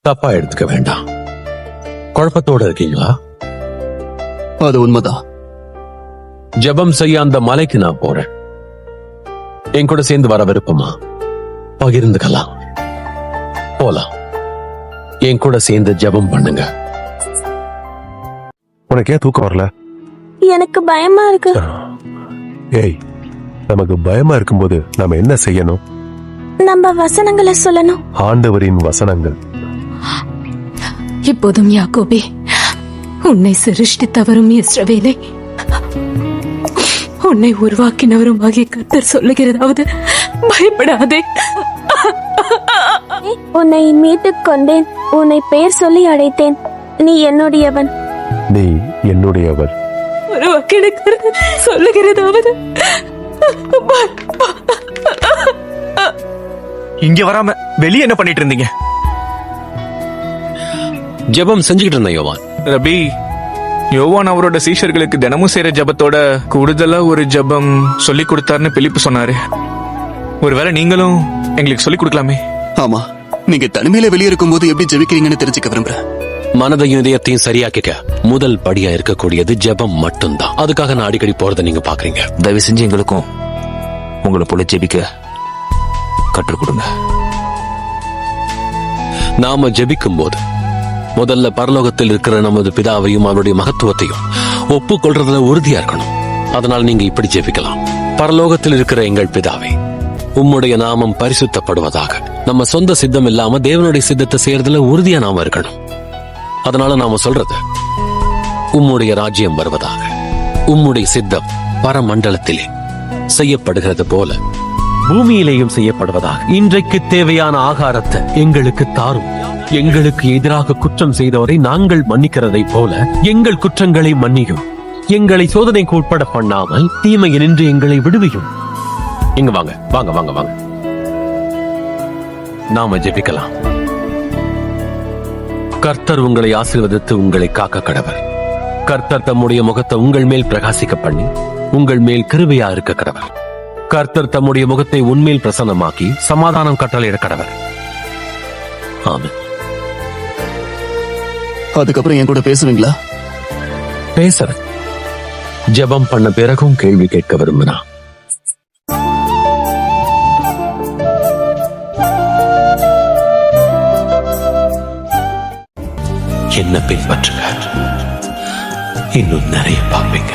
தப்பா எடுத்துக்க வேண்டாம். குழப்பத்தோட இருக்கீங்களா? அது உண்மைதான். ஜெபம் செய்ய அந்த மலைக்கு நான் போறேன். என் கூட சேர்ந்து வர விருப்பமா? பகிர்ந்துக்கலாம். போலாம். என் கூட சேர்ந்து ஜெபம் பண்ணுங்க. உனக்கு ஏன் தூக்கம் வரல? எனக்கு பயமா இருக்கு. ஏய், நமக்கு பயமா இருக்கும்போது நாம என்ன செய்யணும்? நம்ம வசனங்களை சொல்லணும். ஆண்டவரின் வசனங்கள். இப்போதும் யாக்கோபே, உன்னை சிருஷ்டித்தவரும் இஸ்ரவேலே, உன்னை உருவாக்கினவரும் ஆகிய கர்த்தர் சொல்லுகிறதாவது பயப்படாதே. உன்னை மீட்டுக் கொண்டேன், உன்னை பெயர் சொல்லி அழைத்தேன். நீ என்னுடையவன். நீ என்னுடையவர். உருவாக்கின சொல்லுகிறதாவது இங்க வராம வெளியே என்ன பண்ணிட்டு இருந்தீங்க? ஜெபம் செஞ்சுக்கிட்டு இருந்தேன் யோவான். ரபி, யோவான் அவரோட சீஷர்களுக்கு தினமும் செய்யற ஜபத்தோட கூடுதலா ஒரு ஜபம் சொல்லி கொடுத்தாருன்னு பிலிப்பு சொன்னாரு. ஒருவேளை நீங்களும் எங்களுக்கு சொல்லி கொடுக்கலாமே? ஆமா, நீங்க தனிமையில வெளியே இருக்கும் போது எப்படி ஜெபிக்கிறீங்கன்னு தெரிஞ்சுக்க விரும்புறேன். மனதையும் இதயத்தையும் சரியாக்கிக்க முதல் படியா இருக்கக்கூடியது ஜெபம் மட்டும்தான். அதுக்காக நான் அடிக்கடி போறதை நீங்க பாக்குறீங்க. தயவு செஞ்சு எங்களுக்கும் உங்களை போல ஜெபிக்க கற்றுக் கொடுங்க. நாம ஜெபிக்கும் போது முதல்ல பரலோகத்தில் இருக்கிற நமது பிதாவையும் அவருடைய மகத்துவத்தையும் ஒப்புக்கொள்றதுல உறுதியா இருக்கணும். அதனால் நீங்க இப்படி ஜெபிக்கலாம். பரலோகத்தில் இருக்கிற எங்கள் பிதாவே, உம்முடைய நாமம் பரிசுத்தப்படுவதாக. நம்ம சொந்த சித்தம் இல்லாம தேவனுடைய சித்தத்தை செய்யறதுல உறுதியா நாம இருக்கணும். அதனால நாம சொல்றது, உம்முடைய ராஜ்யம் வருவதாக, உம்முடைய சித்தம் பரமண்டலத்திலே செய்யப்படுகிறது போல பூமியிலேயும் செய்யப்படுவதாக. இன்றைக்கு தேவையான ஆகாரத்தை எங்களுக்கு தாரும். எங்களுக்கு எதிராக குற்றம் செய்தவரை நாங்கள் மன்னிக்கிறதை போல எங்கள் குற்றங்களை மன்னியும். எங்களை சோதனைக்கு உட்பட பண்ணாமல் தீமையினின்று எங்களை விடுவியும். இங்க வாங்க வாங்க வாங்க வாங்க, நாம ஜெபிக்கலாம். கர்த்தர் உங்களை ஆசீர்வதித்து உங்களை காக்க கடவர். கர்த்தர் தம்முடைய முகத்தை உங்கள் மேல் பிரகாசிக்க பண்ணி உங்கள் மேல் கிருபையா இருக்க கடவர். கர்த்தர் தம்முடைய முகத்தை உன்மேல் பிரசன்னமாக்கி சமாதானம் கட்டளையிட கடவர். ஆமென். அதுக்கப்புறம் என் கூட பேசுவீங்களா? பேசுறேன். ஜெபம் பண்ண பிறகும் கேள்வி கேட்க விரும்பினா என்ன பின்பற்றுங்க. இன்னும் நிறைய பார்ப்பீங்க.